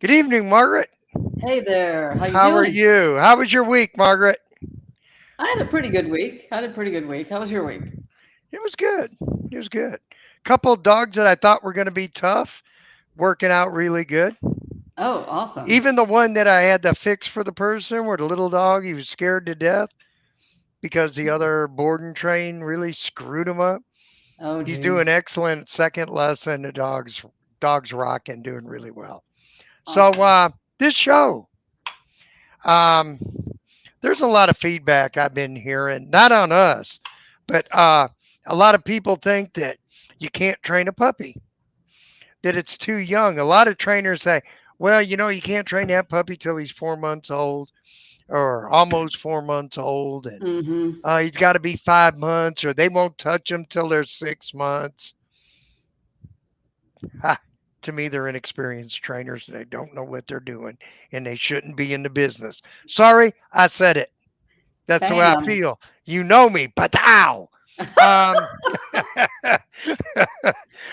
Good evening, Margaret. Hey there, how you How are doing? you? How was your week, Margaret? I had a pretty good week. I had a pretty good week. How was your week? It was good. It was good. Couple of dogs that I thought were going to be tough, working out really good. Oh, awesome. Even the one that I had to fix for the person, where the little dog, he was scared to death because the other board and train really screwed him up. Oh, He's doing geez. excellent second lesson. The dog's rocking, doing really well. So Awesome. this show, um, there's a lot of feedback I've been hearing, not on us, but a lot of people think that you can't train a puppy, that it's too young. A lot of trainers say, well, you can't train that puppy till he's 4 months old or almost 4 months old, and Mm-hmm. he's got to be 5 months, or they won't touch him till they're 6 months. Ha, to me, they're inexperienced trainers. They don't know what they're doing, and they shouldn't be in the business. Sorry, I said it. That's the way I Bam. feel. You know me, but ow. Um, I'm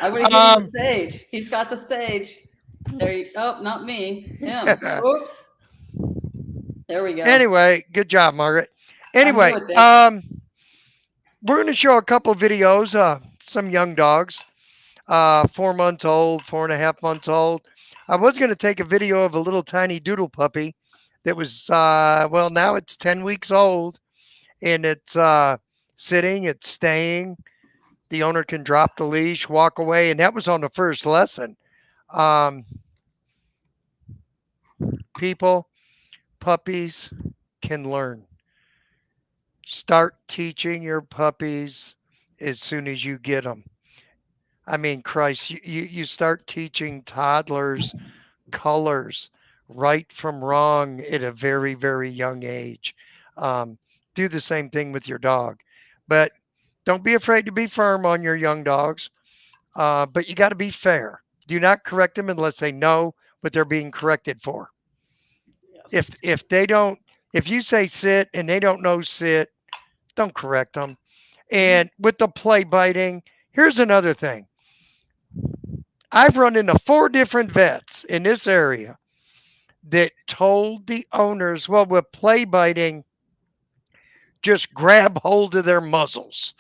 gonna give him the um, stage. He's got the stage. There you oh, not me. Him. Oops. There we go. anyway, good job, Margaret. I'm new Anyway, at this. we're going to show a couple videos, some young dogs, 4 months old, 4.5 months old. I was going to take a video of a little tiny doodle puppy that was, well, now it's 10 weeks old, and it's sitting, it's staying. The owner can drop the leash, walk away, and that was on the first lesson. Um, People, puppies can learn. Start teaching your puppies as soon as you get them. I mean, Christ, you start teaching toddlers colors, right from wrong at a very, very young age. Um, do the same thing with your dog. But don't be afraid to be firm on your young dogs. But you got to be fair. Do not correct them unless they know what they're being corrected for. If Yes. if they don't, if you say sit and they don't know sit, don't correct them. Mhm. And with the play biting, here's another thing. I've run into four different vets in this area that told the owners, well, with play biting, just grab hold of their muzzles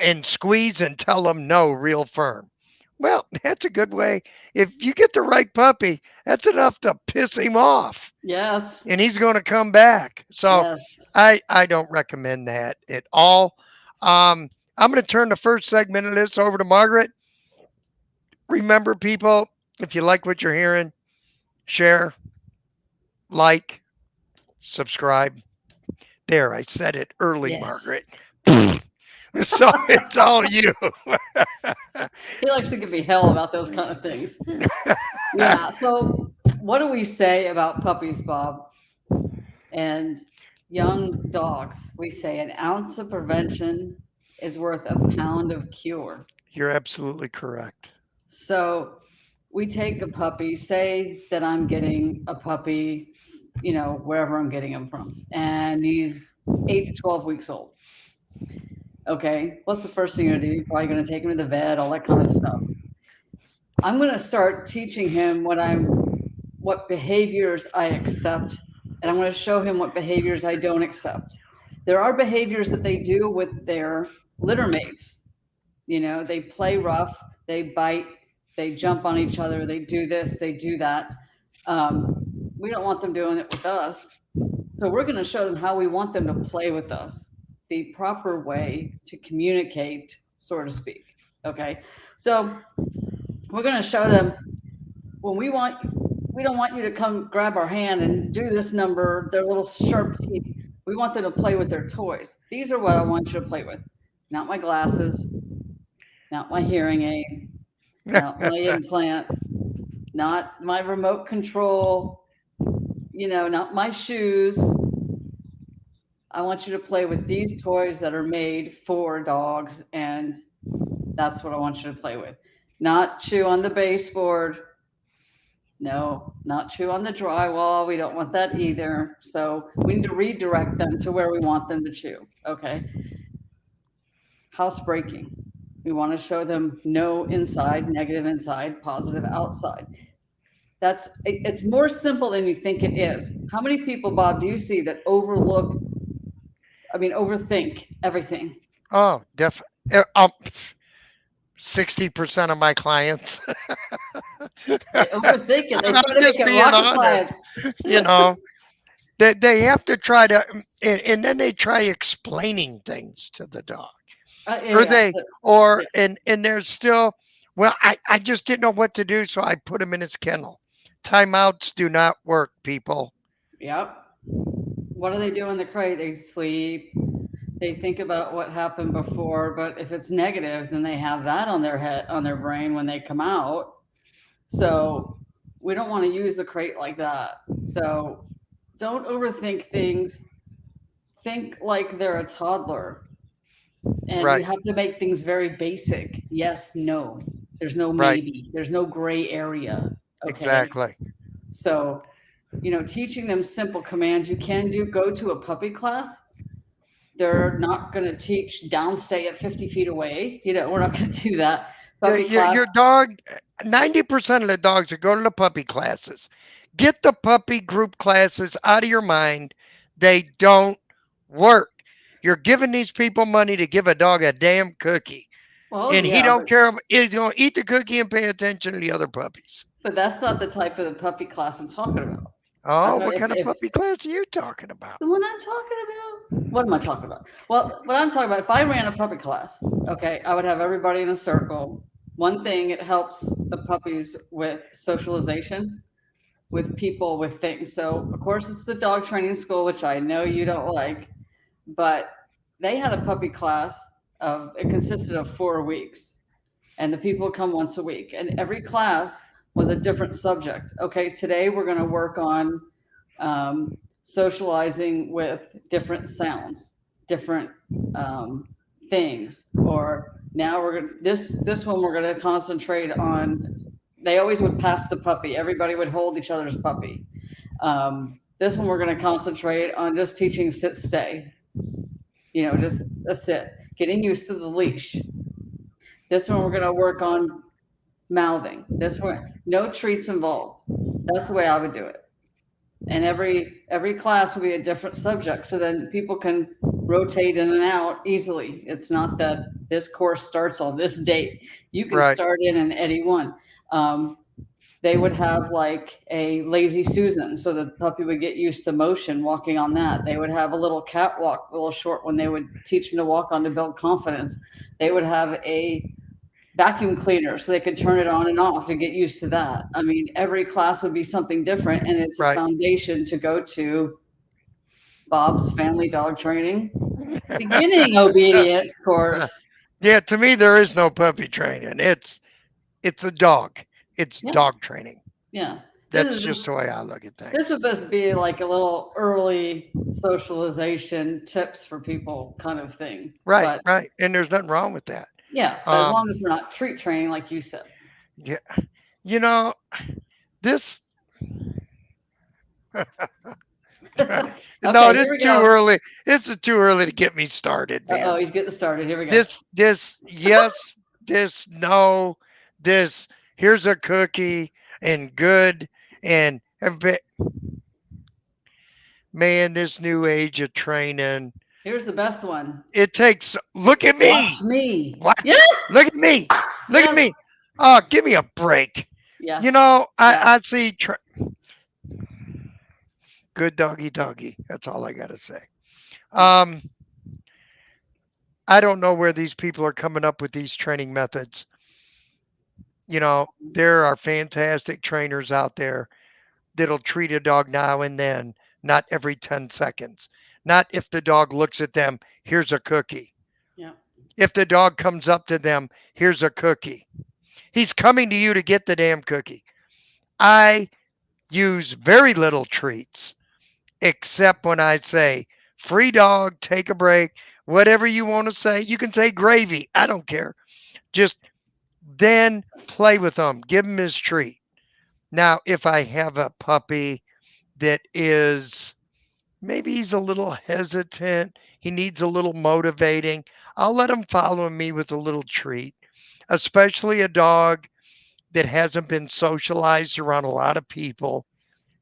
and squeeze and tell them no real firm. Well, that's a good way. If you get the right puppy, that's enough to piss him off Yes. and he's going to come back. So Yes. I don't recommend that at all. I'm going to turn the first segment of this over to Margaret. Remember, people, if you like what you're hearing, share, like, subscribe. There, I said it early, Yes. Margaret. So it's all you. He likes to give me hell about those kind of things. Yeah. So what do we say about puppies, Bob? And young dogs, we say an ounce of prevention is worth a pound of cure. You're absolutely correct. So we take a puppy, say that I'm getting a puppy, wherever I'm getting him from, and he's 8 to 12 weeks old. Okay, what's the first thing you're gonna do? You're probably gonna take him to the vet, all that kind of stuff. I'm gonna start teaching him what behaviors I accept, and I'm going to show him what behaviors I don't accept. There are behaviors that they do with their litter mates. They play rough, they bite, they jump on each other, they do this, they do that. Um, we don't want them doing it with us. So we're going to show them how we want them to play with us, the proper way to communicate, so to speak. Okay. So we're going to show them when we don't want you to come grab our hand and do this number, their little sharp teeth. We want them to play with their toys. These are what I want you to play with. Not my glasses, not my hearing aid, not my implant, not my remote control, not my shoes. I want you to play with these toys that are made for dogs, and that's what I want you to play with. Not chew on the baseboard. No, not chew on the drywall. We don't want that either. So we need to redirect them to where we want them to chew. Okay. House breaking. We want to show them no inside, negative inside, positive outside. It's more simple than you think it is. How many people, Bob, do you see that overlook, I mean, overthink everything? Oh, 60% of my clients. They overthink it. They I'm try to make just it being rocket honest. science. You know, they have to try to, and then they try explaining things to the dog. Yeah, Or yeah, they, or, and there's still, well, I just didn't know what to do, so I put him in his kennel. Timeouts do not work, people. yep. What do they do in the crate? They sleep. They think about what happened before, but if it's negative, then they have that on their head, on their brain when they come out. So we don't want to use the crate like that. So don't overthink things. Think like they're a toddler, and you Right, have to make things very basic. Yes, no. There's no right, maybe. There's no gray area. Okay. exactly. So, teaching them simple commands. You can go to a puppy class. They're not going to teach downstay at 50 feet away. We're not going to do that. Yeah, Puppy class. your dog, 90% of the dogs that go to the puppy classes, get the puppy group classes out of your mind. They don't work. You're giving these people money to give a dog a damn cookie, Well, and he yeah, don't care. He's gonna eat the cookie and pay attention to the other puppies. but that's not the type of the puppy class I'm talking about. Oh, I'm what talking, kind of if puppy class are you talking about? the one I'm talking about, what am I talking about? Well, what I'm talking about, if I ran a puppy class, okay, I would have everybody in a circle. One thing, it helps the puppies with socialization with people, with things. So, of course, it's the dog training school, which I know you don't like, but they had a puppy class it consisted of 4 weeks, and the people come once a week, and every class was a different subject. Okay, today we're going to work on socializing with different sounds, different um, things, or now we're going to this one we're going to concentrate on. They always would pass the puppy. Everybody would hold each other's puppy. This one we're going to concentrate on just teaching sit stay. Just a sit, getting used to the leash. This one we're going to work on mouthing. This one, no treats involved. That's the way I would do it. And every class will be a different subject, so then people can rotate in and out easily. It's not that this course starts on this date. You can Right, start in any one. Um, they would have like a lazy Susan, so the puppy would get used to motion walking on that. They would have a little catwalk, a little short one. They would teach them to walk on to build confidence. They would have a vacuum cleaner so they could turn it on and off to get used to that. I mean, every class would be something different, and it's a right. foundation to go to Bob's family dog training beginning obedience course. Yeah, to me there is no puppy training. It's a dog. It's Yeah, dog training. yeah. That's just the way I look at This things. would just be like a little early socialization tips for people kind of thing. Right, But right. And there's nothing wrong with that. yeah, but as long Um, as we're not treat training, like you said. yeah, you know, this no, Okay, here this we too go. early. It's too early to get me started, Oh, man. he's getting started. Here we go. This yes, this no, this here's a cookie and good and man, this new age of training. Here's the best one. It takes look at Watch me. me. Yeah. Watch. Look at me. Look at Yes. me. Oh, give me a break. Yeah. Yeah. I see good doggy doggy. That's all I got to say. Yeah. Um, I don't know where these people are coming up with these training methods. There are fantastic trainers out there that'll treat a dog now and then, not every 10 seconds. Not if the dog looks at them, here's a cookie. Yeah. If the dog comes up to them, here's a cookie. He's coming to you to get the damn cookie. I use very little treats, except when I say, free dog, take a break, whatever you want to say. You can say gravy. I don't care. Just then play with them, give him his treat. Now, if I have a puppy that is maybe he's a little hesitant, he needs a little motivating, I'll let him follow me with a little treat, especially a dog that hasn't been socialized around a lot of people,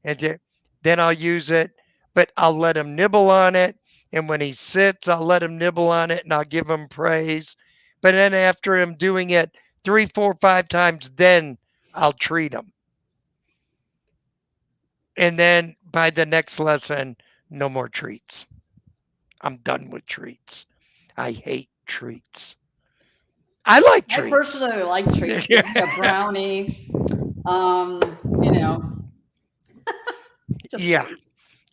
and then I'll use it, but I'll let him nibble on it. And when he sits, I'll let him nibble on it and I'll give him praise. But then after him doing it 3, 4, 5 times, then I'll treat him. And then by the next lesson, no more treats. I'm done with treats. I hate treats. I like I treats. personally like treats. Give me a brownie. You know, just Yeah. kidding.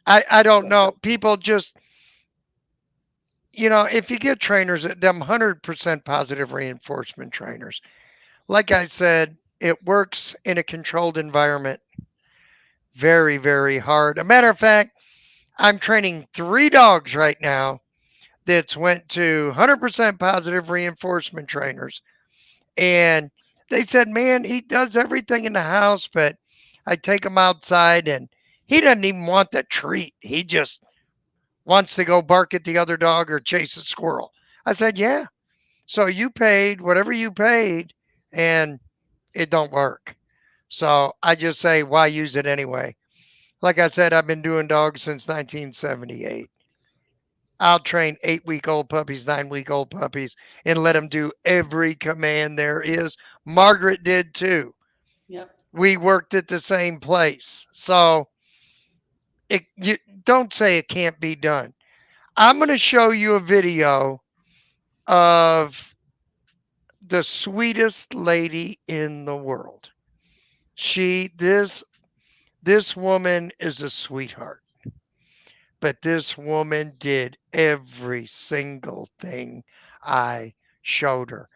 I don't know. People just, if you get trainers, them 100% positive reinforcement trainers, like I said, it works in a controlled environment very, very hard. A matter of fact, I'm training 3 dogs right now that's went to 100% positive reinforcement trainers. And they said, man, he does everything in the house, but I take him outside and he doesn't even want the treat. He just wants to go bark at the other dog or chase a squirrel. I said, yeah. So you paid whatever you paid and it don't work. So I just say, why use it anyway? Like I said, I've been doing dogs since 1978. I'll train 8 week old puppies, 9 week old puppies, and let them do every command there is. Margaret did too. Yep. We worked at the same place. So you don't say it can't be done. I'm going to show you a video of the sweetest lady in the world. This woman is a sweetheart, but this woman did every single thing I showed her.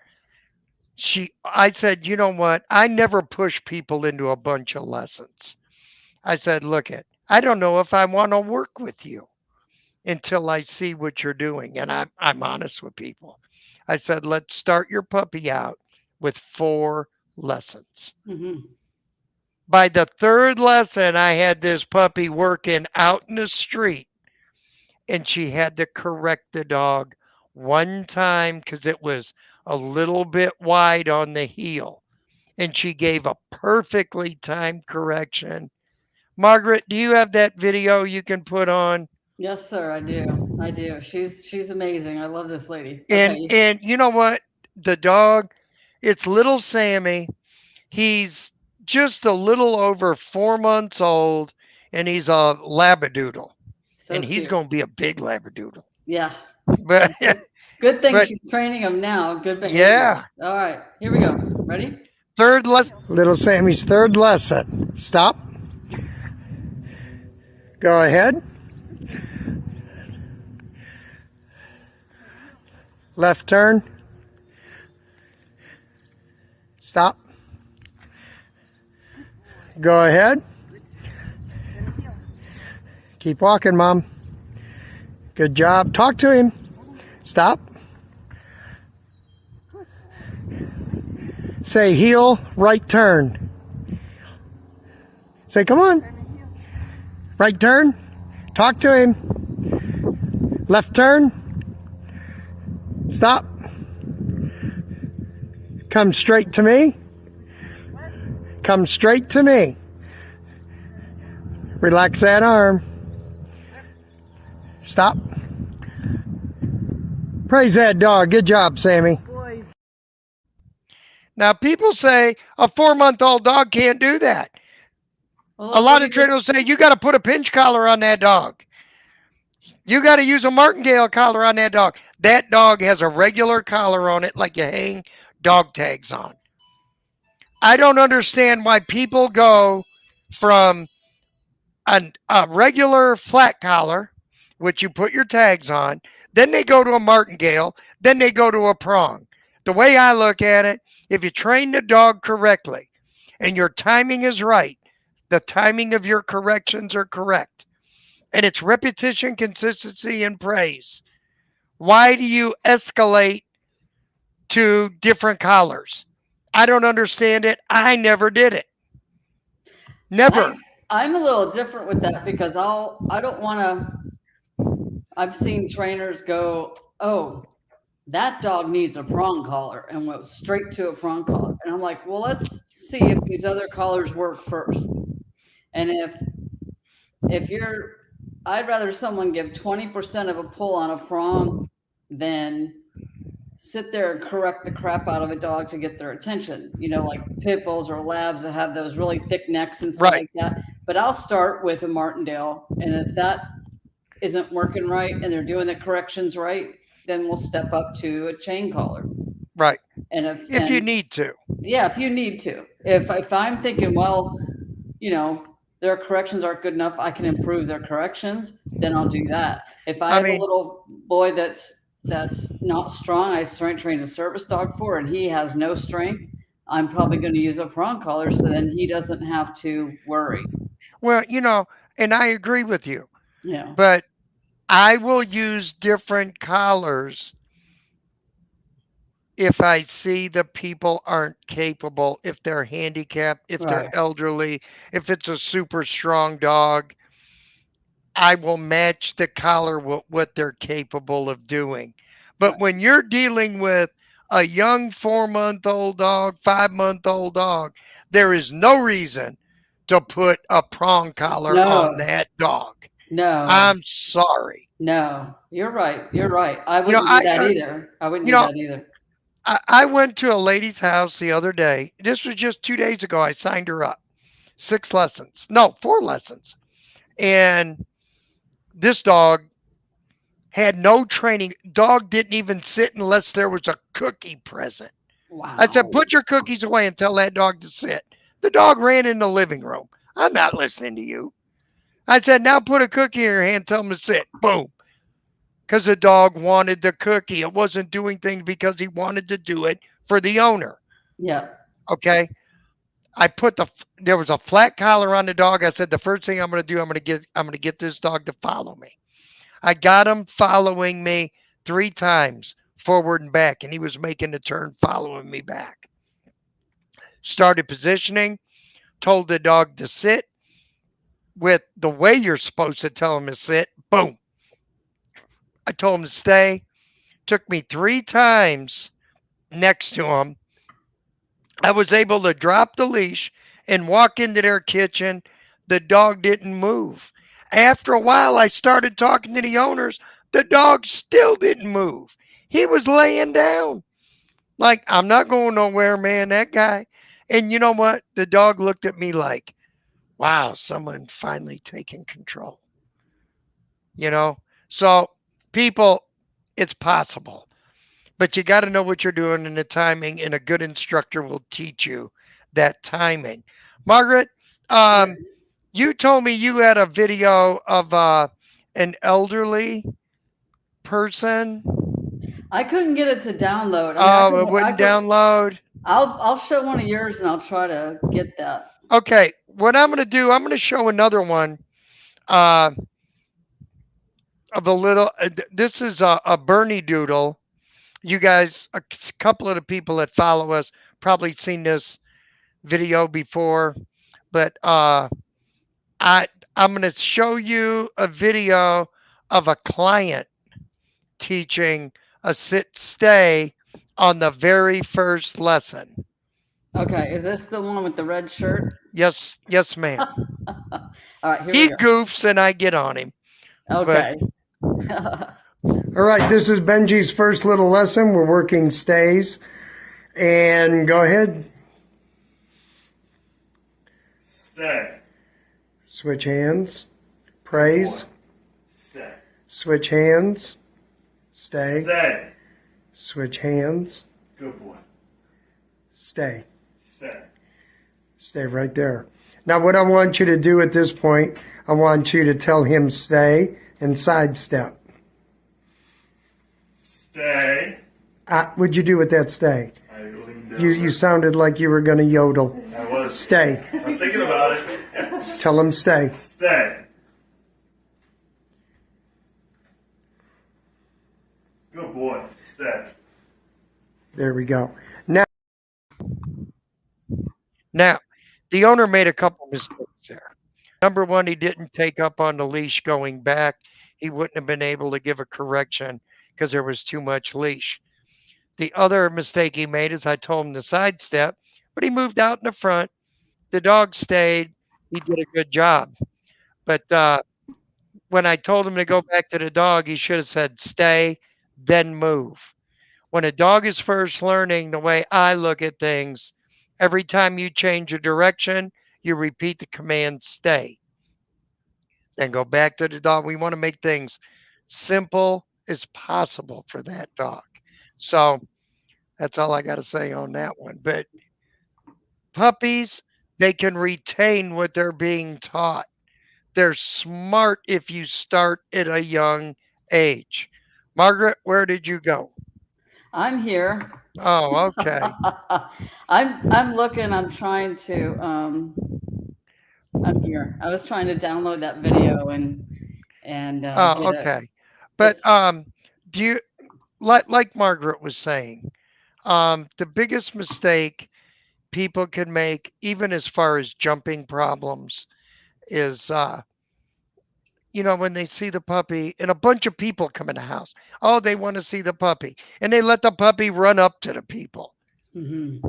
I said, you know what? I never push people into a bunch of lessons. I said, look I don't know if I want to work with you until I see what you're doing. And I'm honest with people. I said, let's start your puppy out with 4 lessons. Hmm. By the 3rd lesson, I had this puppy working out in the street, and she had to correct the dog one time because it was a little bit wide on the heel. And she gave a perfectly timed correction. Margaret, do you have that video you can put on? Yes, sir. I do. I do. She's amazing. I love this lady. And Okay. and you know what? The dog, it's little Sammy. He's just a little over 4 months old, and he's a labradoodle, So and he's cute. going to be a big labradoodle. Yeah. But Good thing but she's training him now. Good yeah, behaviors. All right. Here we go. Ready? third lesson. Little Sammy's 3rd lesson. Stop. Go ahead. Left turn. Stop. Go ahead. Keep walking, Mom. Good job. Talk to him. Stop. Say heel, right turn. Say, come on. Right turn. Talk to him. Left turn. Stop. Come straight to me. Come straight to me. Relax that arm. Stop. Praise that dog. Good job, Sammy. Now, people say a 4-month-old dog can't do that. Well, A look, lot of trainers say you got to put a pinch collar on that dog. You got to use a martingale collar on that dog. That dog has a regular collar on it like you hang dog tags on. I don't understand why people go from a regular flat collar, which you put your tags on, then they go to a martingale, then they go to a prong. The way I look at it, if you train the dog correctly and your timing is right, the timing of your corrections are correct, and it's repetition, consistency, and praise. Why do you escalate to different collars? I don't understand it. I never did it. I Never. I'm a little different with that because I don't want to. I've seen trainers go, oh, That dog needs a prong collar, and went straight to a prong collar. And I'm like, well, let's see if these other collars work first. And if you're, I'd rather someone give 20% of a pull on a prong than sit there and correct the crap out of a dog to get their attention. Like pit bulls or labs that have those really thick necks and stuff Right, like that. But I'll start with a Martindale, and if that isn't working right and they're doing the corrections right, then we'll step up to a chain collar. right. And if If you and need to. yeah, if you need to. If I'm thinking, well, you know, their corrections aren't good enough, I can improve their corrections, then I'll do that. If I I have a mean, little boy that's not strong, I strength trained a service dog for, and he has no strength, I'm probably going to use a prong collar so then he doesn't have to worry. well, and I agree with you, Yeah. but I will use different collars if I see the people aren't capable, if they're handicapped, if they're Right. elderly, if it's a super strong dog, I will match the collar with what they're capable of doing. But Right. when you're dealing with a young 4 month old dog, 5 month old dog, there is no reason to put a prong collar on No. that dog. No. I'm sorry. No. You're right. You're right. I You know, wouldn't do I, that uh, either. I wouldn't you do know, that either. I went to a lady's house the other day. This was just 2 days ago. I signed her up. 6 lessons. No, 4 lessons. And this dog had no training. Dog didn't even sit unless there was a cookie present. I said, Wow. put your cookies away and tell that dog to sit. The dog ran in the living room. I'm not listening to you. I said, now put a cookie in your hand, tell him to sit. Boom. Because the dog wanted the cookie. It wasn't doing things because he wanted to do it for the owner. Yeah. Okay. There was a flat collar on the dog. I said, the first thing I'm going to do, I'm going to get this dog to follow me. I got him following me 3 times forward and back, and he was making the turn following me back. Started positioning, told the dog to sit with the way you're supposed to tell him to sit. Boom. I told him to stay. Took me 3 times next to him. I was able to drop the leash and walk into their kitchen. The dog didn't move. After a while, I started talking to the owners. The dog still didn't move. He was laying down. Like, I'm not going nowhere, man, that guy. And you know what? The dog looked at me like, wow, someone finally taking control. You know? So, people, it's possible. But you got to know what you're doing and the timing, and a good instructor will teach you that timing. Margaret, um, Yes. you told me you had a video of an elderly person. I couldn't get it to download. I mean, Oh, it wouldn't download. I'll show one of yours and I'll try to get that. Okay, what I'm going to do, I'm going to show another one uh, of a little. This is a Bernie doodle. You guys, a couple of the people that follow us probably seen this video before, but I I'm going to show you a video of a client teaching a sit stay on the very first lesson. Okay, is this the one with the red shirt? Yes, yes, ma'am. All right, here we He go. goofs and I get on him. But Okay. All right, this is Benji's first little lesson. We're working stays. And go ahead. Stay. Switch hands. Praise. Stay. Switch hands. Stay. Stay. Switch hands. Good boy. Stay. Stay. Stay right there. Now, what I want you to do at this point, I want you to tell him stay and sidestep. Stay. What'd you do with that stay? I leaned over. You sounded like you were going to yodel. I was. Stay. I was thinking about it. Just tell him stay. Stay. Good boy. Stay. There we go. Now, now, the owner made a couple mistakes there. Number one, he didn't take up on the leash going back. He wouldn't have been able to give a correction because there was too much leash. The other mistake he made is I told him to sidestep, but he moved out in the front. The dog stayed. He did a good job. But when I told him to go back to the dog, he should have said stay, then move. When a dog is first learning, the way I look at things, every time you change a direction, you repeat the command stay, then go back to the dog. We want to make things simple as possible for that dog. So that's all I got to say on that one. But puppies, they can retain what they're being taught. They're smart if you start at a young age. Margaret, where did you go? I'm here. Oh, okay. I'm looking. I'm trying to. I'm here. I was trying to download that video and Oh, get it. okay. But It's do you like Margaret was saying, the biggest mistake people can make, even as far as jumping problems, is when they see the puppy and a bunch of people come in the house. Oh, they want to see the puppy. And they let the puppy run up to the people. hmm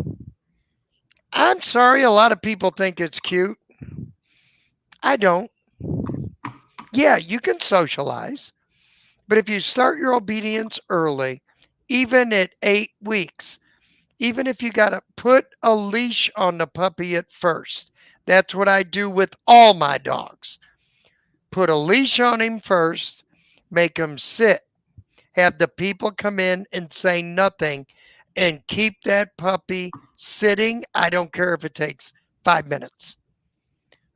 I'm sorry, a lot of people think it's cute. I don't. Yeah, you can socialize, but if you start your obedience early, even at 8 weeks, even if you got to put a leash on the puppy at first, that's what I do with all my dogs. Put a leash on him first, make him sit, have the people come in and say nothing, and keep that puppy sitting. I don't care if it takes 5 minutes.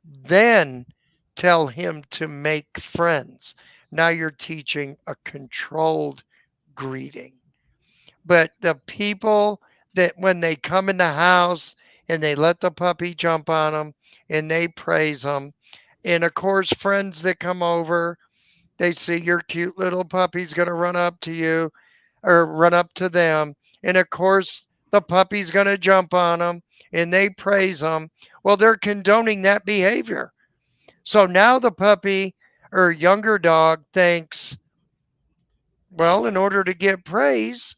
Then tell him to make friends. Now you're teaching a controlled greeting. But the people that when they come in the house and they let the puppy jump on them and they praise them, and of course, friends that come over, they see your cute little puppy's going to run up to you or run up to them. And of course, the puppy's going to jump on them and they praise them. Well, they're condoning that behavior. So now the puppy or younger dog thinks, well, in order to get praise,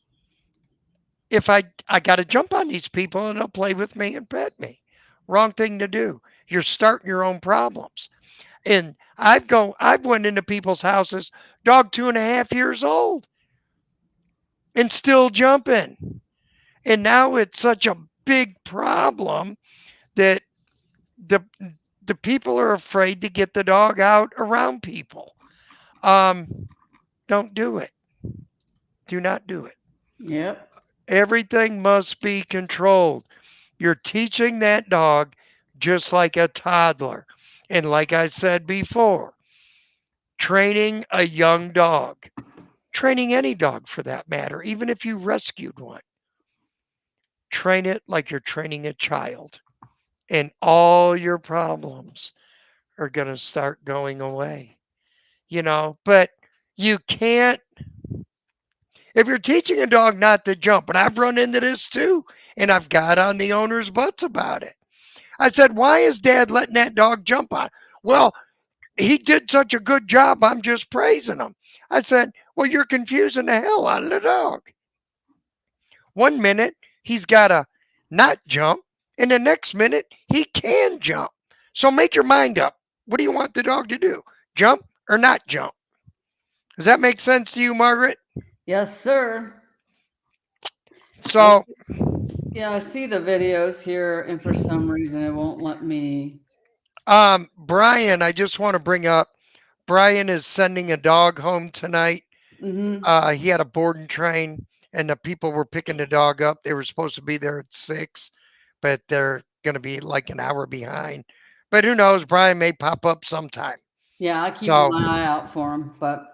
if I got to jump on these people and they'll play with me and pet me. Wrong thing to do. You're starting your own problems. And I've went into people's houses, dog 2.5 years old, and still jumping. And now it's such a big problem that the the people are afraid to get the dog out around people. Um, don't do it. Do not do it. yep. Everything must be controlled. You're teaching that dog just like a toddler. And like I said before, training a young dog, training any dog for that matter, even if you rescued one, train it like you're training a child. And all your problems are going to start going away, But you can't, if you're teaching a dog not to jump, and I've run into this too, and I've got on the owner's butts about it. I said, why is dad letting that dog jump on? Well, he did such a good job. I'm just praising him. I said, well, you're confusing the hell out of the dog. One minute he's got to not jump, and the next minute he can jump. So make your mind up. What do you want the dog to do? Jump or not jump? Does that make sense to you, Margaret? Yes, sir. I So, see, yeah, I see the videos here, and for some reason it won't let me. Brian, I just want to bring up Brian is sending a dog home tonight. hmm He had a board and train, and the people were picking the dog up. They were supposed to be there at 6, but they're going to be like an hour behind. But who knows? Brian may pop up sometime. Yeah, I keep So, my eye out for them. But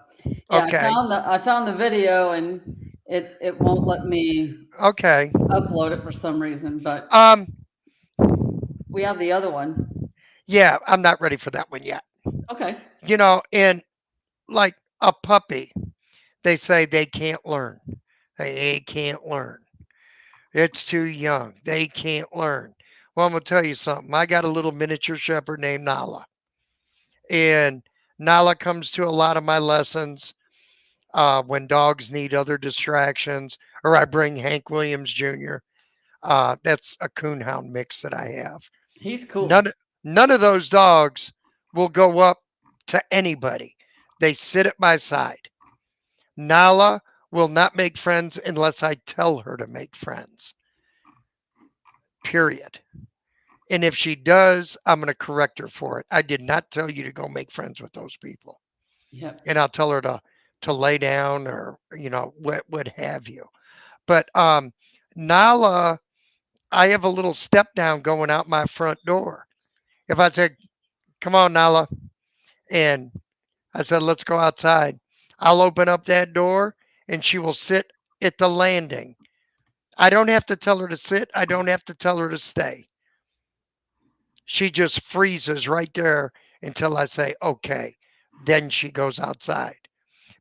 yeah, okay. I found the video, and it won't let me Okay. upload it for some reason. But Um, we have the other one. yeah, I'm not ready for that one yet. Okay. And like a puppy, they say they can't learn. They can't learn. It's too young. They can't learn. Well, I'm gonna tell you something. I got a little miniature shepherd named Nala, and Nala comes to a lot of my lessons. when dogs need other distractions, or I bring Hank Williams Jr. That's a coonhound mix that I have. He's cool. None, none of those dogs will go up to anybody. They sit at my side. Nala will not make friends unless I tell her to make friends. Period. And if she does, I'm going to correct her for it. I did not tell you to go make friends with those people. Yep. And I'll tell her to lay down, or what have you. But Nala, I have a little step down going out my front door. If I said, "Come on, Nala," and I said, "Let's go outside," I'll open up that door and she will sit at the landing. I don't have to tell her to sit. I don't have to tell her to stay. She just freezes right there until I say, "Okay." Then she goes outside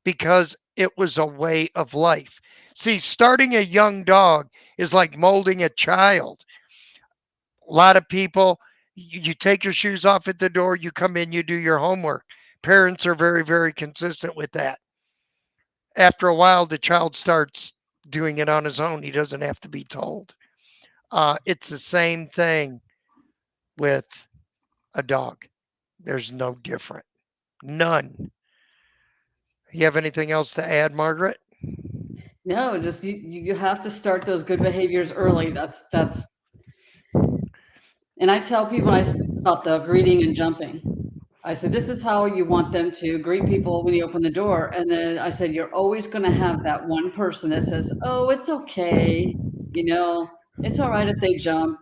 because it was a way of life. See, starting a young dog is like molding a child. A lot of people, you take your shoes off at the door, you come in, you do your homework. Parents are very, very consistent with that. After a while, the child starts doing it on his own. He doesn't have to be told. It's the same thing with a dog. There's no different. None. You have anything else to add, Margaret? No, just you have to start those good behaviors early. That's and I tell people about the greeting and jumping. I said, this is how you want them to greet people when you open the door. And then I said, you're always going to have that one person that says, oh, it's okay. You know, it's all right if they jump.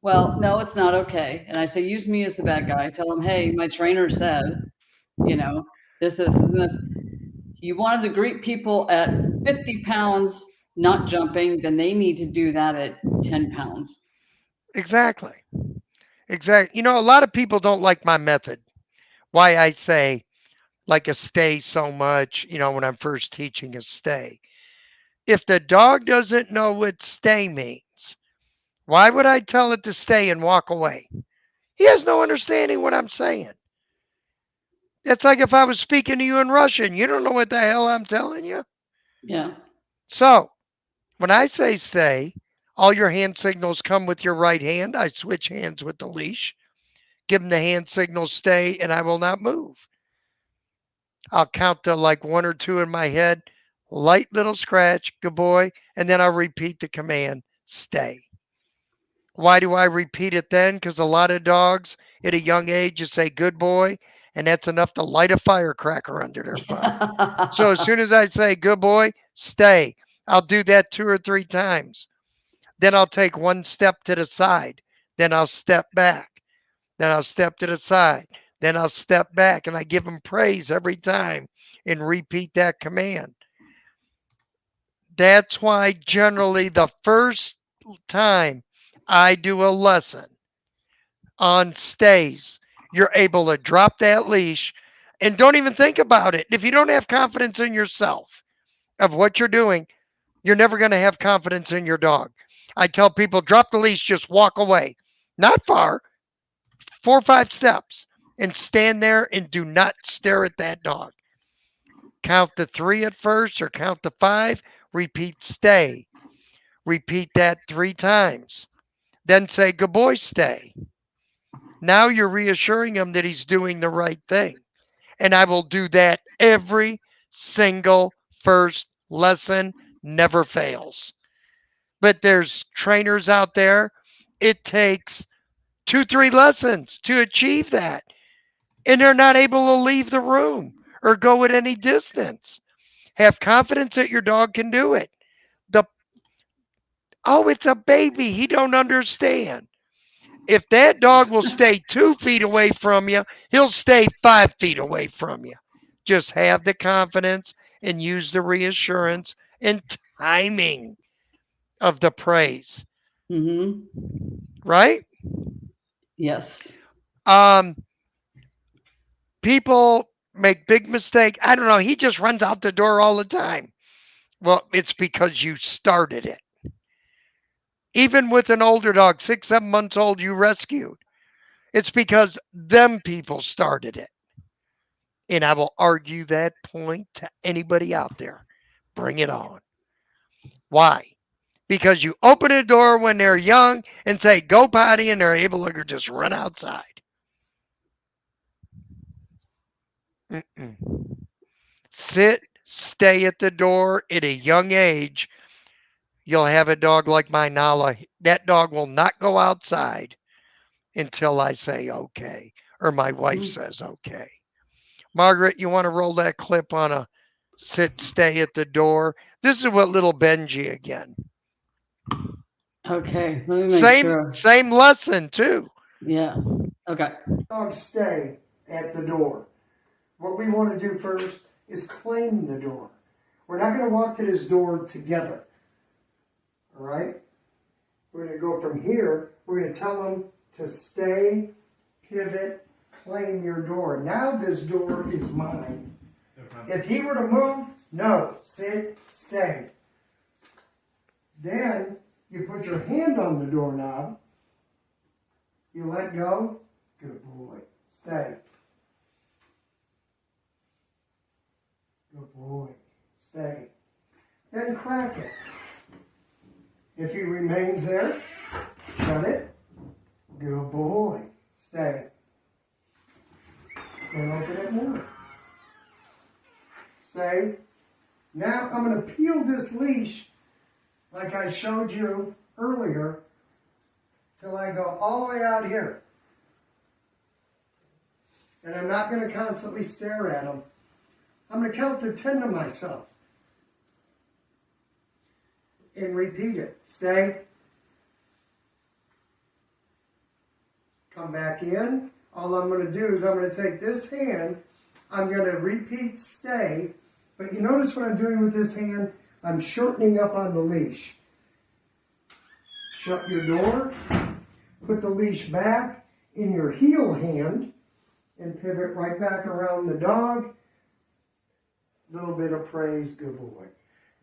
Well, no, it's not okay. And I say, use me as the bad guy. Tell them, hey, my trainer said, you know, this, and this. You wanted to greet people at 50 pounds, not jumping, then they need to do that at 10 pounds. Exactly. Exactly. A lot of people don't like my method. Why I say like a stay so much, when I'm first teaching a stay. If the dog doesn't know what stay means, why would I tell it to stay and walk away? He has no understanding what I'm saying. It's like if I was speaking to you in Russian, you don't know what the hell I'm telling you. Yeah. So when I say stay, all your hand signals come with your right hand. I switch hands with the leash, give him the hand signal stay, and I will not move. I'll count to like one or two in my head, light little scratch, good boy, and then I'll repeat the command, stay. Why do I repeat it then? Because a lot of dogs at a young age just say good boy, and that's enough to light a firecracker under their butt. So as soon as I say good boy, stay, I'll do that two or three times. Then I'll take one step to the side. Then I'll step back. Then I'll step to the side. Then I'll step back, and I give them praise every time and repeat that command. That's why generally the first time I do a lesson on stays, you're able to drop that leash and don't even think about it. If you don't have confidence in yourself of what you're doing, you're never going to have confidence in your dog. I tell people, drop the leash, just walk away. Not far, 4 or 5 steps, and stand there and do not stare at that dog. Count to three at first or count to five, repeat stay. Repeat that 3 times. Then say, good boy, stay. Now you're reassuring him that he's doing the right thing. And I will do that every single first lesson, never fails. But there's trainers out there, it takes 2, 3 lessons to achieve that. And they're not able to leave the room or go at any distance. Have confidence that your dog can do it. The oh, it's a baby. He don't understand. If that dog will stay 2 feet away from you, he'll stay 5 feet away from you. Just have the confidence and use the reassurance and timing of the praise, Mm-hmm. right? Yes. Um, People make big mistake. I don't know. He just runs out the door all the time. Well, it's because you started it. Even with an older dog, 6, 7 months old, you rescued. It's because them people started it. And I will argue that point to anybody out there. Bring it on. Why? Because you open a door when they're young and say, go potty, and they're able to just run outside. Mm-mm. Sit, stay at the door at a young age. You'll have a dog like my Nala. That dog will not go outside until I say okay or my wife Mhm. says okay. Margaret, you want to roll that clip on a sit, stay at the door? This is what little Benji again. Okay, let me make Same sure. same lesson too. Yeah. Okay. Dogs stay at the door. What we want to do first is claim the door. We're not going to walk to this door together. All right? We're going to go from here. We're going to tell them to stay, pivot, claim your door. Now this door is mine. If he were to move, no, sit, stay. Then you put your hand on the doorknob. You let go. Good boy. Stay. Good boy. Stay. Then crack it. If he remains there, shut it. Good boy. Stay. And open it more. Stay. Now I'm going to peel this leash like I showed you earlier till I go all the way out here. And I'm not going to constantly stare at him. I'm going to count to 10 to myself. And repeat it. Stay. Come back in. All I'm going to do is I'm going to take this hand. I'm going to repeat stay. But you notice what I'm doing with this hand? I'm shortening up on the leash. Shut your door. Put the leash back in your heel hand. And pivot right back around the dog. Little bit of praise. Good boy.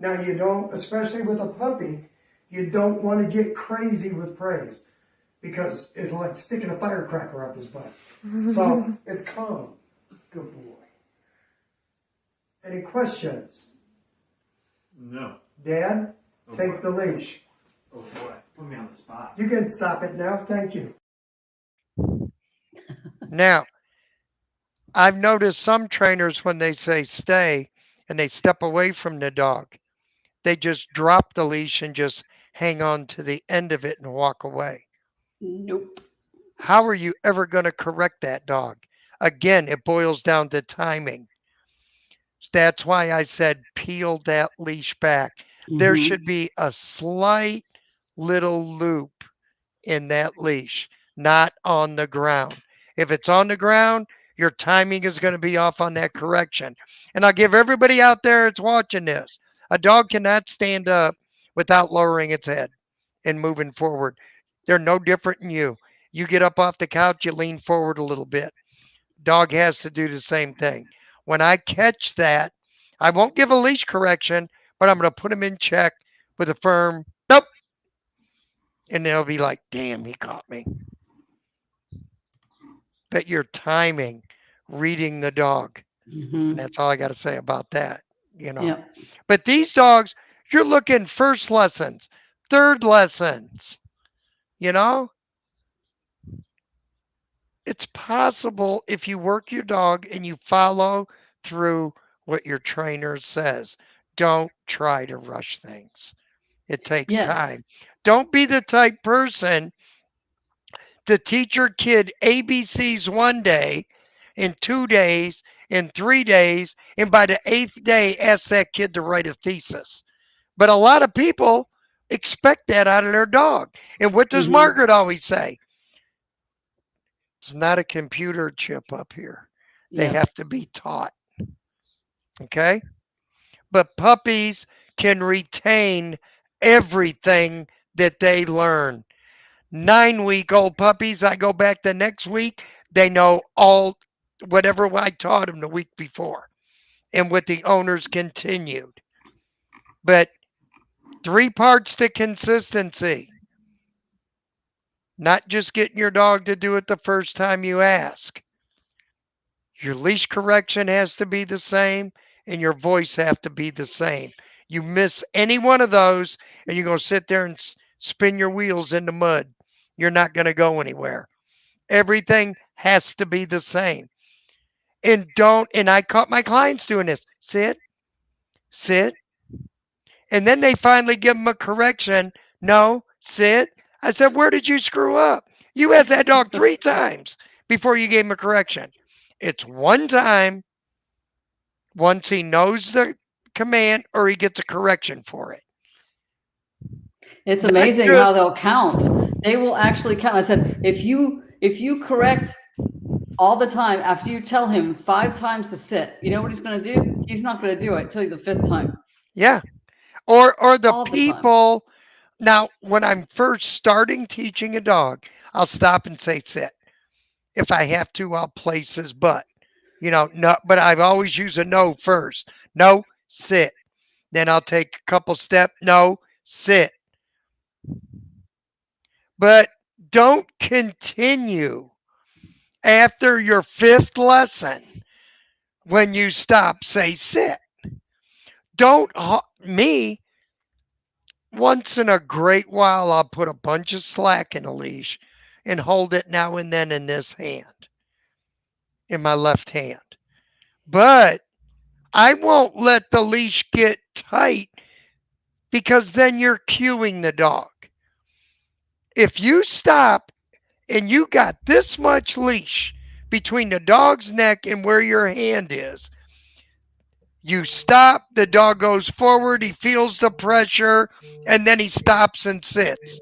Now you don't, especially with a puppy, you don't want to get crazy with praise because it's like sticking a firecracker up his butt. So it's calm. Good boy. Any questions? No. Dad, Oh, take the leash. Oh boy, put me on the spot. You can stop it now. Thank you. Now, I've noticed some trainers when they say stay and they step away from the dog, they just drop the leash and just hang on to the end of it and walk away. Nope. How are you ever going to correct that dog? Again, it boils down to timing. That's why I said peel that leash back. There Mm-hmm. should be a slight little loop in that leash, not on the ground. If it's on the ground, your timing is going to be off on that correction. And I'll give everybody out there that's watching this, a dog cannot stand up without lowering its head and moving forward. They're no different than you. You get up off the couch, you lean forward a little bit. Dog has to do the same thing. When I catch that, I won't give a leash correction, but I'm going to put him in check with a firm nope. And they'll be like, damn, he caught me. But your timing, reading the dog. Mm-hmm. And that's all I got to say about that, you know. Yep. But these dogs, you're looking first lessons, third lessons, you know. It's possible if you work your dog and you follow through what your trainer says. Don't try to rush things. It takes Yes. time. Don't be the type person to teach your kid ABCs one day, in 2 days, in 3 days, and by the eighth day, ask that kid to write a thesis. But a lot of people expect that out of their dog. And what does Mm-hmm. Margaret always say? It's not a computer chip up here. They Yep. have to be taught. Okay? But puppies can retain everything that they learn. 9-week-old puppies, I go back the next week, they know all whatever I taught them the week before and what the owners continued. But 3 parts to consistency, not just getting your dog to do it the first time you ask. Your leash correction has to be the same, and your voice have to be the same. You miss any one of those, and you're going to sit there and spin your wheels in the mud. You're not going to go anywhere. Everything has to be the same. And I caught my clients doing this. Sit, sit. And then they finally give them a correction. No, sit. I said, where did you screw up? You asked that dog 3 times before you gave him a correction. It's one time once he knows the command or he gets a correction for it. It's Not amazing just, how they'll count. They will actually count. I said, if you correct all the time after you tell him 5 times to sit, you know what he's going to do? He's not going to do it till the 5th time. yeah. Or the All the time. people. Now, when I'm first starting teaching a dog, I'll stop and say sit. If I have to, I'll place his butt. No, but I've always used a no first. No, sit. Then I'll take a couple steps. No, sit. But don't continue after your 5th lesson. When you stop, say sit. Don't, me, once in a great while, I'll put a bunch of slack in a leash and hold it now and then in this hand, in my left hand. But I won't let the leash get tight because then you're cueing the dog. If you stop and you got this much leash between the dog's neck and where your hand is, you stop, the dog goes forward, he feels the pressure, and then he stops and sits,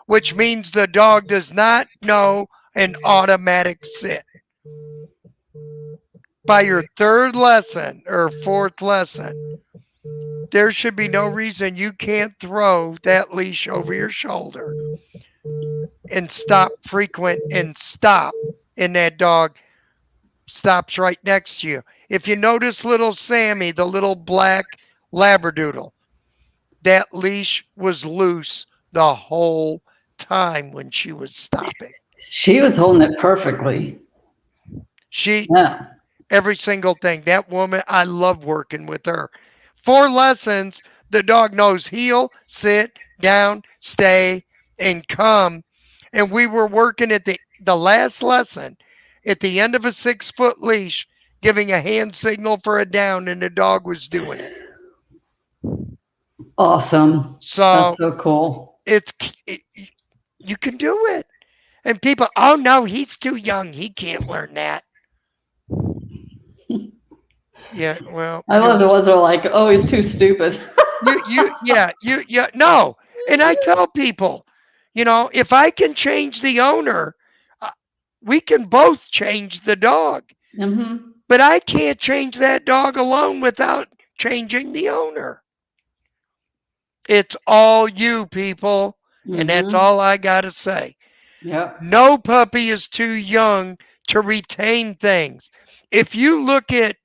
which means the dog does not know an automatic sit. By your 3rd lesson or 4th lesson, there should be no reason you can't throw that leash over your shoulder and stop frequent and stop, and that dog stops right next to you. If you notice little Sammy, the little black Labradoodle, that leash was loose the whole time when she was stopping. She was holding it perfectly. She, Yeah. every single thing. That woman, I love working with her. 4 lessons, the dog knows heel, sit, down, stay, and come. And we were working at the last lesson at the end of a 6-foot leash, giving a hand signal for a down, and the dog was doing it. Awesome. So That's so cool. you can do it. And people, oh no, he's too young. He can't learn that. Yeah, well, I love the ones that are like, oh, he's too stupid. no. And I tell people, if I can change the owner, we can both change the dog. Mm-hmm. But I can't change that dog alone without changing the owner. It's all you, people. And that's all I got to say. Yep. No puppy is too young to retain things. If you look at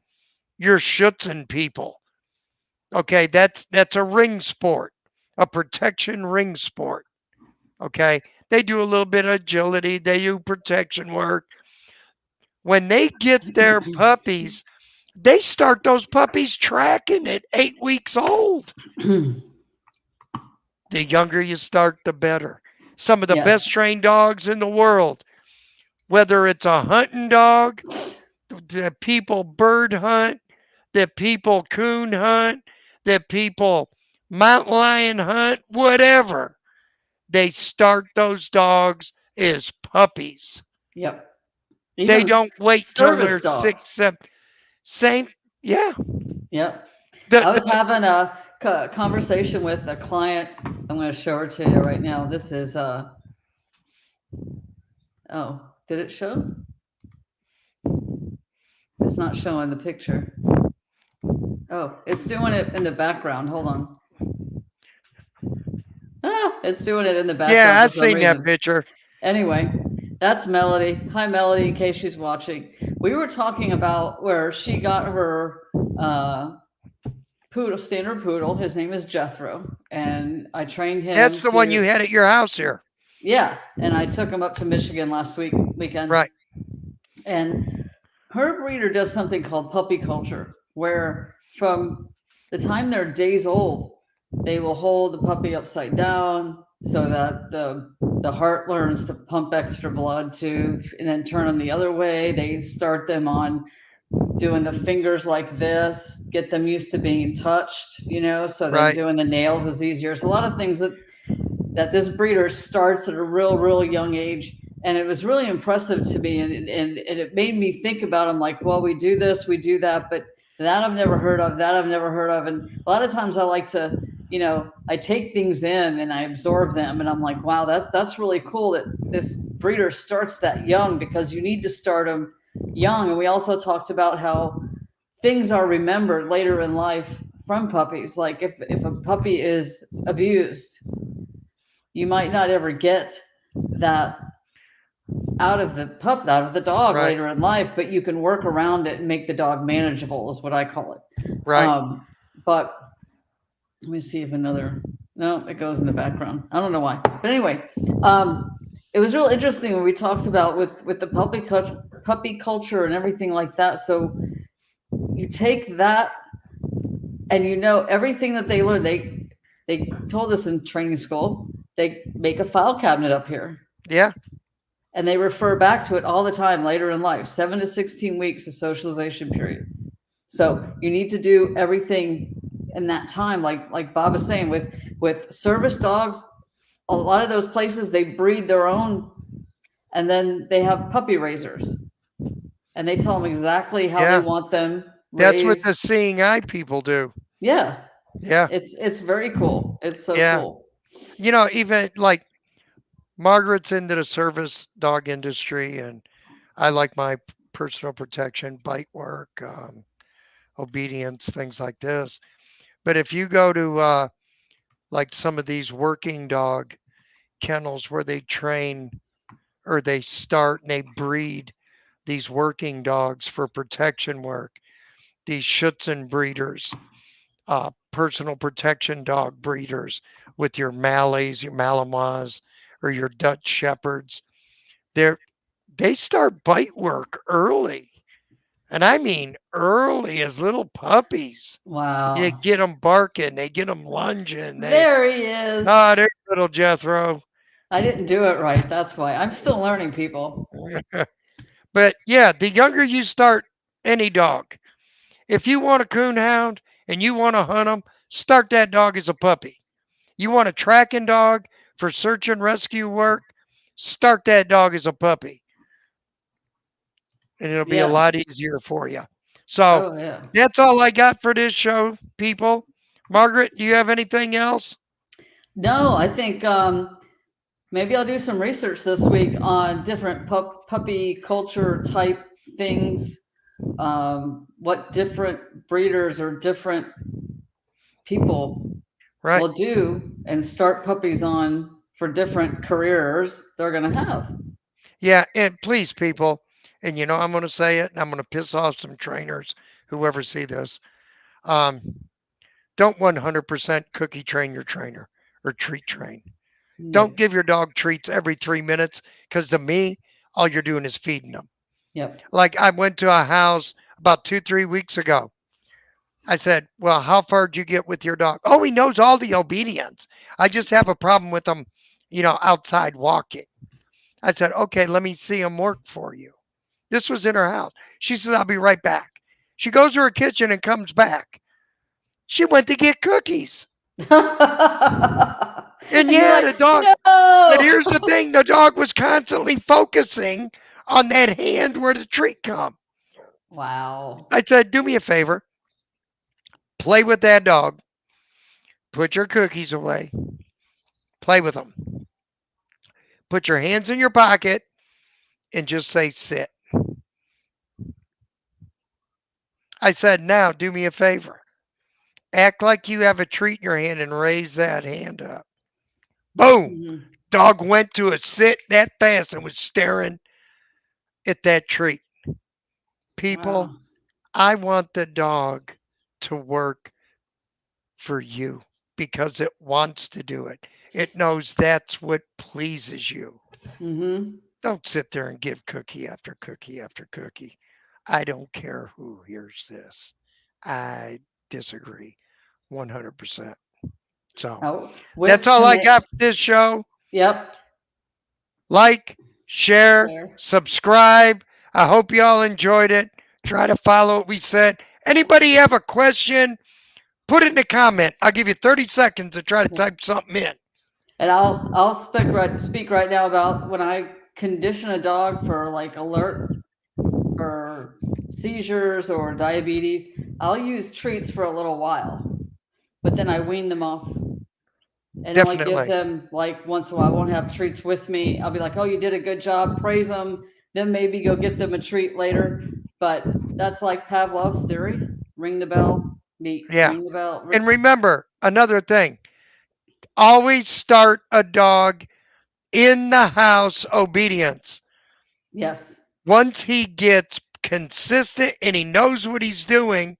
your Schutzen people, okay, that's a ring sport, a protection ring sport. Okay, they do a little bit of agility, they do protection work. When they get their puppies, they start those puppies tracking at 8 weeks old. The younger you start, the better. Some of the Yes. best trained dogs in the world, whether it's a hunting dog, the people bird hunt, the people coon hunt, the people mountain lion hunt, whatever, they start those dogs as puppies. Yep. They Even don't wait till service they're dogs. 6, 7. Same, yeah. Yep. The- I was the- having a conversation with a client. I'm going to show her to you right now. This is oh, did it show? It's not showing the picture. Oh, it's doing it in the background. Hold on. It's doing it in the background. yeah, I've for some seen that reason. picture. Anyway, that's Melody. Hi, Melody, in case she's watching. We were talking about where she got her poodle, standard poodle. His name is Jethro, and I trained him. That's the one you had at your house here. Yeah, and I took him up to Michigan last weekend. Right. And her breeder does something called puppy culture, where from the time they're days old, they will hold the puppy upside down so that the heart learns to pump extra blood to, and then turn them the other way. They start them on doing the fingers like this, get them used to being touched, so then Right. doing the nails is easier. It's a lot of things that this breeder starts at a real young age. And it was really impressive to me. And it made me think about them like, well, we do this, we do that, but that I've never heard of, that I've never heard of. And a lot of times I like to, I take things in and I absorb them. And I'm like, wow, that's really cool that this breeder starts that young, because you need to start them young. And we also talked about how things are remembered later in life from puppies. Like if a puppy is abused, you might not ever get that out of the dog Right. later in life, but you can work around it and make the dog manageable, is what I call it. Right. But let me see if another, no, it goes in the background. I don't know why, but anyway, um, it was real interesting when we talked about with the puppy culture and everything like that. So you take that, and everything that they learn. They told us in training school, they make a file cabinet up here, Yeah. and they refer back to it all the time later in life. 7 to 16 weeks of socialization period. So you need to do everything in that time, like Bob is saying, with service dogs. A lot of those places, they breed their own, and then they have puppy raisers, and they tell them exactly how they Yeah. want them That's what raised. the seeing eye people do. Yeah, Yeah. it's very cool. It's so Yeah. cool. Even like Margaret's into the service dog industry, and I like my personal protection, bite work, obedience, things like this. But if you go to like some of these working dog kennels where they train or they start and they breed these working dogs for protection work, these Schutzen breeders, personal protection dog breeders with your Malays, your Malinois, or your Dutch Shepherds, they're they start bite work early. And I mean early as little puppies. They Wow. get them barking, they get them lunging. There he is. There's little Jethro. I didn't do it right. That's why. I'm still learning, people. But yeah, the younger you start any dog, if you want a coon hound and you want to hunt them, start that dog as a puppy. You want a tracking dog for search and rescue work, start that dog as a puppy, and it'll be a lot Yes. easier for you. So Oh, yeah. that's all I got for this show, people. Margaret, do you have anything else? No, I think maybe I'll do some research this week on different puppy culture type things. What different breeders or different people Right. will do and start puppies on for different careers they're going to have. Yeah, and please, people, and I'm going to say it, and I'm going to piss off some trainers, whoever see this. Um, don't 100% cookie train your trainer or treat train. No. Don't give your dog treats every 3 minutes because to me, all you're doing is feeding them. Yep. Like I went to a house about 2, 3 weeks ago. I said, "Well, how far did you get with your dog?" "Oh, he knows all the obedience. I just have a problem with him, outside walking." I said, "Okay, let me see him work for you." This was in her house. She says, "I'll be right back." She goes to her kitchen and comes back. She went to get cookies. And And you're yeah, like, the dog, but no. here's the thing, the dog was constantly focusing on that hand where the treat come. Wow. I said, "Do me a favor, play with that dog, put your cookies away, play with them. Put your hands in your pocket and just say sit." I said, "Now do me a favor. Act like you have a treat in your hand and raise that hand up." Boom. Mhm. Dog went to a sit that fast and was staring at that treat. People, Wow. I want the dog to work for you because it wants to do it. It knows that's what pleases you. Hmm. Don't sit there and give cookie after cookie after cookie. I don't care who hears this. I disagree 100%. So Now, that's with all I tomato, got for this show. yep, Like, share, there. subscribe. I hope you all enjoyed it. Try to follow what we said. Anybody have a question? Put it in the comment. I'll give you 30 seconds to try to type something in. And I'll speak right now about when I condition a dog for like alert or seizures or diabetes. I'll use treats for a little while, but then I wean them off and only give Definitely. them like once in a while. I won't have treats with me. I'll be like, "Oh, you did a good job," praise them, then maybe go get them a treat later. But that's like Pavlov's theory: ring the bell, meet, Yeah. ring the bell. And remember, another thing, always start a dog in the house obedience. Yes, Once he gets consistent and he knows what he's doing,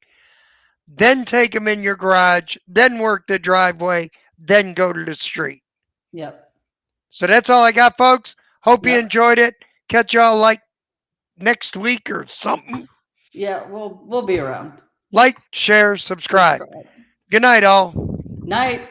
then take him in your garage, then work the driveway, then go to the street. yep, So that's all I got, folks. Hope you yep. enjoyed it. Catch y'all like next week or something. Yeah, we'll be around. Like, share, subscribe. Subscribe. Good night, all. Night.